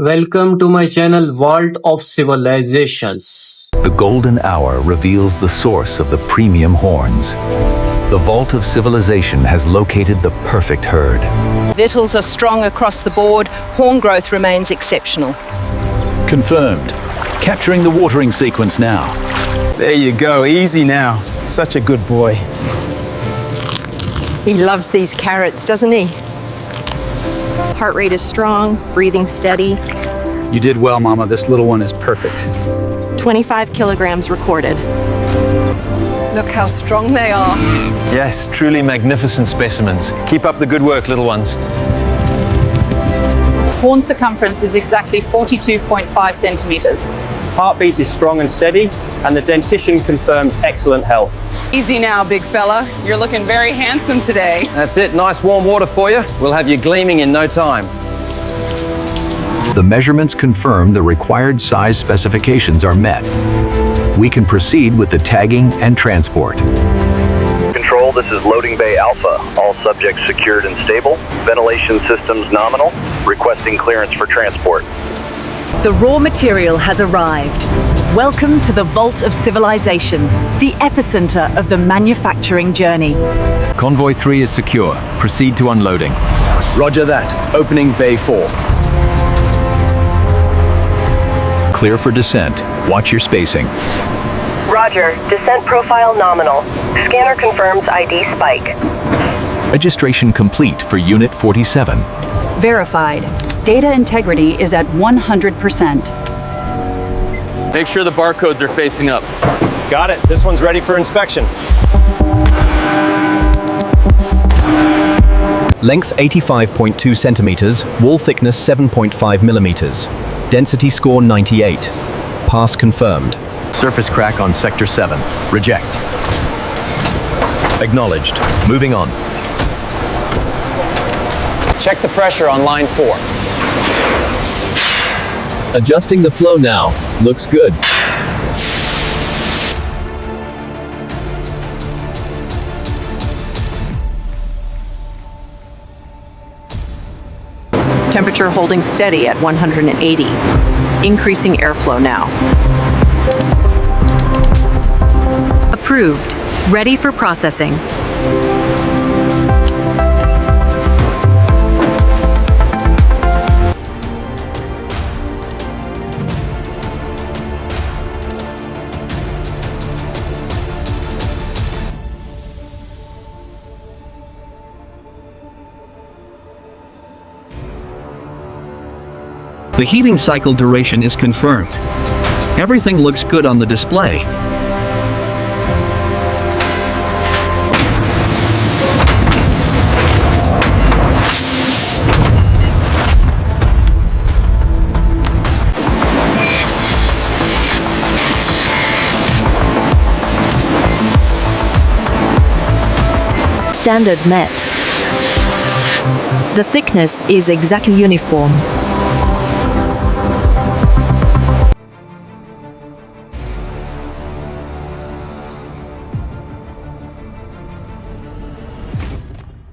Welcome to my channel Vault of Civilizations. The golden hour reveals the source of the premium horns. The Vault of Civilization has located the perfect herd. Vittles are strong across the board. Horn growth remains exceptional. Confirmed. Capturing the watering sequence now. There you go, easy now. Such a good boy. He loves these carrots, doesn't he? Heart rate is strong, breathing steady. You did well, Mama. This little one is perfect. 25 kilograms recorded. Look how strong they are. Yes, truly magnificent specimens. Keep up the good work, little ones. Horn circumference is exactly 42.5 centimeters. Heartbeat is strong and steady, and the dentition confirms excellent health. Easy now, big fella. You're looking very handsome today. That's it, nice warm water for you. We'll have you gleaming in no time. The measurements confirm the required size specifications are met. We can proceed with the tagging and transport. Control, this is Loading Bay Alpha. All subjects secured and stable. Ventilation systems nominal. Requesting clearance for transport. The raw material has arrived. Welcome to the Vault of Civilization, the epicenter of the manufacturing journey. Convoy 3 is secure. Proceed to unloading. Roger that. Opening Bay 4. Clear for descent. Watch your spacing. Roger. Descent profile nominal. Scanner confirms ID spike. Registration complete for Unit 47. Verified. Data integrity is at 100%. Make sure the barcodes are facing up. Got it. This one's ready for inspection. Length 85.2 centimeters, wall thickness 7.5 millimeters. Density score 98. Pass confirmed. Surface crack on Sector 7. Reject. Acknowledged. Moving on. Check the pressure on line 4. Adjusting the flow now. Looks good. Temperature holding steady at 180. Increasing airflow now. Approved. Ready for processing. The heating cycle duration is confirmed. Everything looks good on the display. Standard met. The thickness is exactly uniform.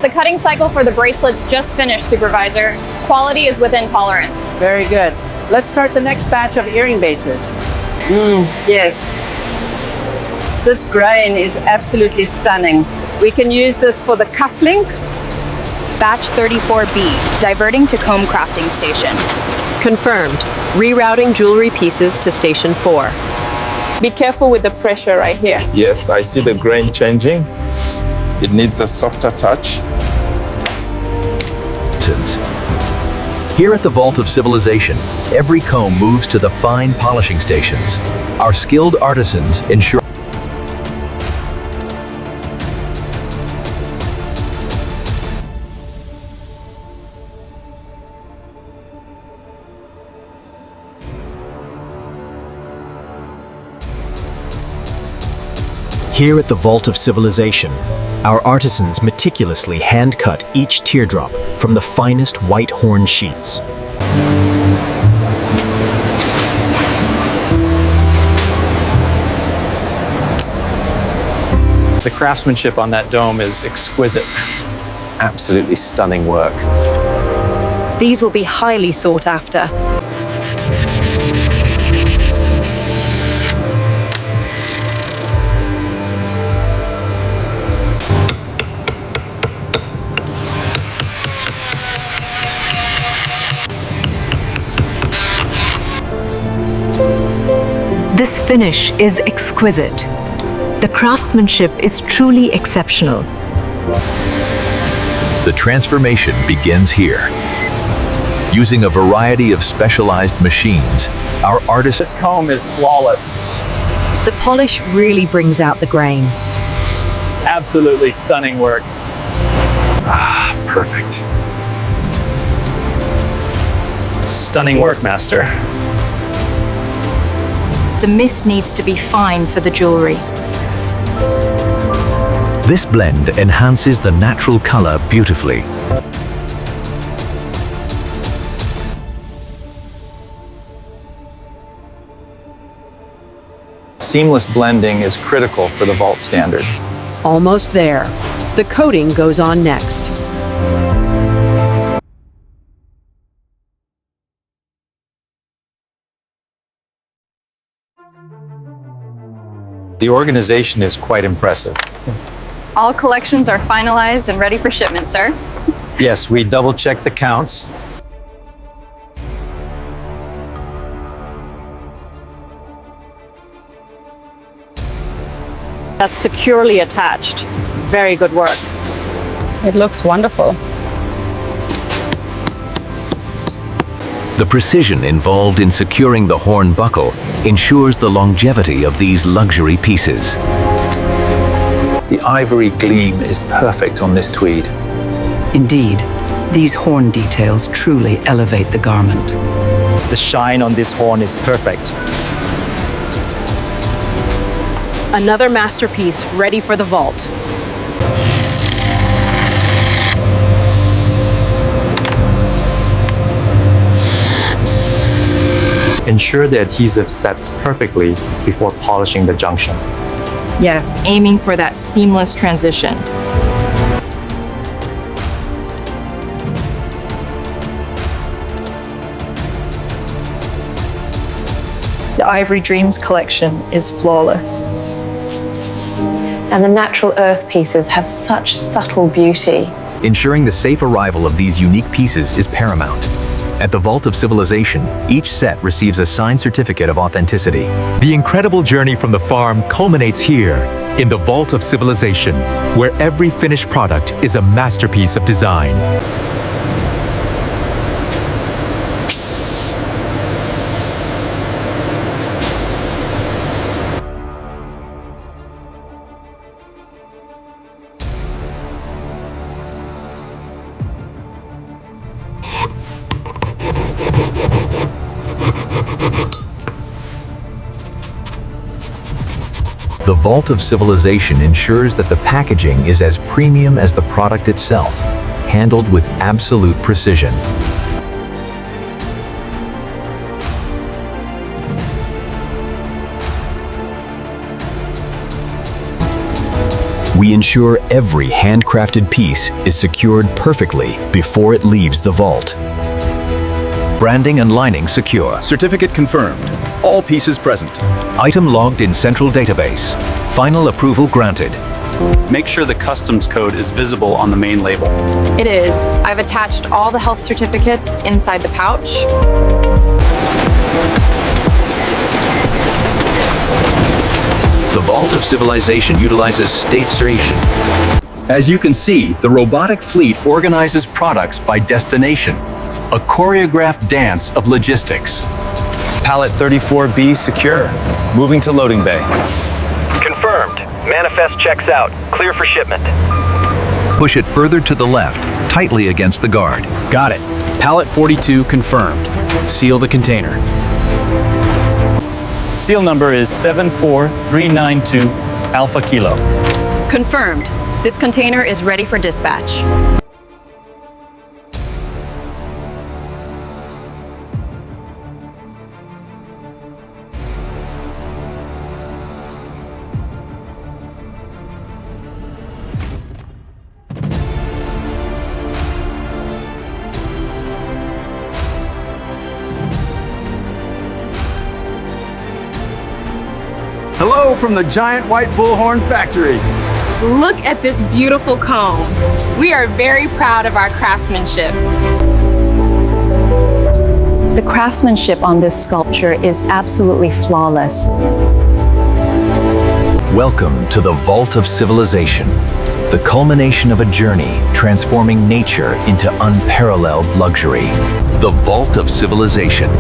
The cutting cycle for the bracelets just finished, Supervisor. Quality is within tolerance. Very good. Let's start the next batch of earring bases. Yes. This grain is absolutely stunning. We can use this for the cufflinks. Batch 34B, diverting to comb crafting station. Confirmed. Rerouting jewelry pieces to Station 4. Be careful with the pressure right here. Yes, I see the grain changing. It needs a softer touch. Here at the Vault of Civilization, every comb moves to the fine polishing stations. Our skilled artisans ensure Here at the Vault of Civilization, our artisans meticulously hand-cut each teardrop from the finest white horn sheets. The craftsmanship on that dome is exquisite. Absolutely stunning work. These will be highly sought after. This finish is exquisite. The craftsmanship is truly exceptional. The transformation begins here. Using a variety of specialized machines, our artists... This comb is flawless. The polish really brings out the grain. Absolutely stunning work. Ah, perfect. Stunning work, master. The mist needs to be fine for the jewelry. This blend enhances the natural color beautifully. Seamless blending is critical for the vault standard. Almost there. The coating goes on next. The organization is quite impressive. All collections are finalized and ready for shipment, sir. Yes, we double-checked the counts. That's securely attached. Very good work. It looks wonderful. The precision involved in securing the horn buckle ensures the longevity of these luxury pieces. The ivory gleam is perfect on this tweed. Indeed, these horn details truly elevate the garment. The shine on this horn is perfect. Another masterpiece ready for the vault. Ensure the adhesive sets perfectly before polishing the junction. Yes, aiming for that seamless transition. The Ivory Dreams collection is flawless. And the natural earth pieces have such subtle beauty. Ensuring the safe arrival of these unique pieces is paramount. At the Vault of Civilization, each set receives a signed certificate of authenticity. The incredible journey from the farm culminates here, in the Vault of Civilization, where every finished product is a masterpiece of design. The Vault of Civilization ensures that the packaging is as premium as the product itself, handled with absolute precision. We ensure every handcrafted piece is secured perfectly before it leaves the vault. Branding and lining secure. Certificate confirmed. All pieces present. Item logged in central database. Final approval granted. Make sure the customs code is visible on the main label. It is. I've attached all the health certificates inside the pouch. The Vault of Civilization utilizes state curation. As you can see, the robotic fleet organizes products by destination. A choreographed dance of logistics. Pallet 34B secure. Moving to loading bay. Confirmed. Manifest checks out. Clear for shipment. Push it further to the left, tightly against the guard. Got it. Pallet 42 confirmed. Seal the container. Seal number is 74392 Alpha Kilo. Confirmed. This container is ready for dispatch. Hello from the giant white bullhorn factory. Look at this beautiful comb. We are very proud of our craftsmanship. The craftsmanship on this sculpture is absolutely flawless. Welcome to the Vault of Civilization, the culmination of a journey transforming nature into unparalleled luxury. The Vault of Civilization,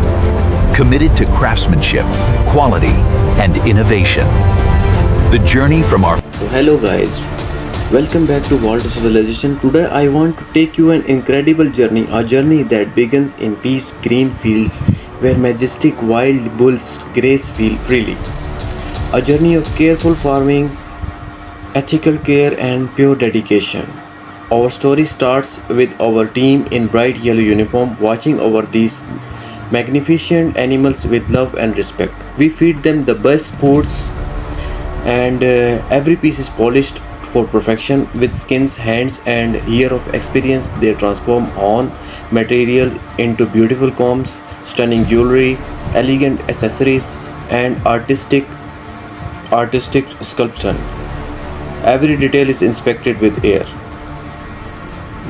committed to craftsmanship, quality, and innovation. The journey from our... Hello guys, welcome back to Vault of Civilization. Today I want to take you an incredible journey, a journey that begins in peace green fields where majestic wild bulls graze freely. A journey of careful farming, ethical care and pure dedication. Our story starts with our team in bright yellow uniform watching over these magnificent animals with love and respect. We feed them the best foods and every piece is polished for perfection. With skins, hands and year of experience, they transform on material into beautiful combs, stunning jewelry, elegant accessories and artistic sculpture. Every detail is inspected with care.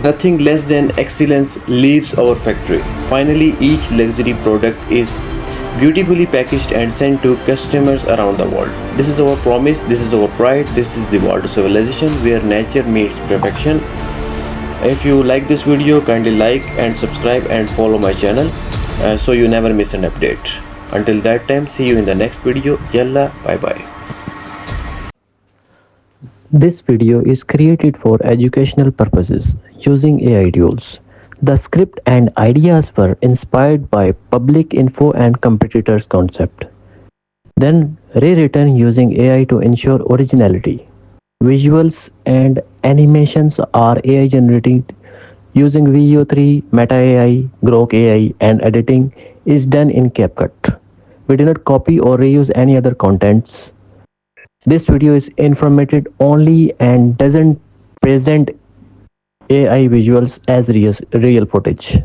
Nothing less than excellence leaves our factory. Finally, each luxury product is beautifully packaged and sent to customers around the world. This is our promise, this is our pride, this is the Vault of Civilization where nature meets perfection. If you like this video, kindly like and subscribe and follow my channel so you never miss an update. Until that time, see you in the next video. Yalla, bye bye. This video is created for educational purposes using AI tools. The script and ideas were inspired by public info and competitors concept, then rewritten using AI to ensure originality. Visuals and animations are AI generated using VO3, Meta AI, Grok AI, and editing is done in CapCut. We do not copy or reuse any other contents. This video is informative only and doesn't present AI visuals as real footage.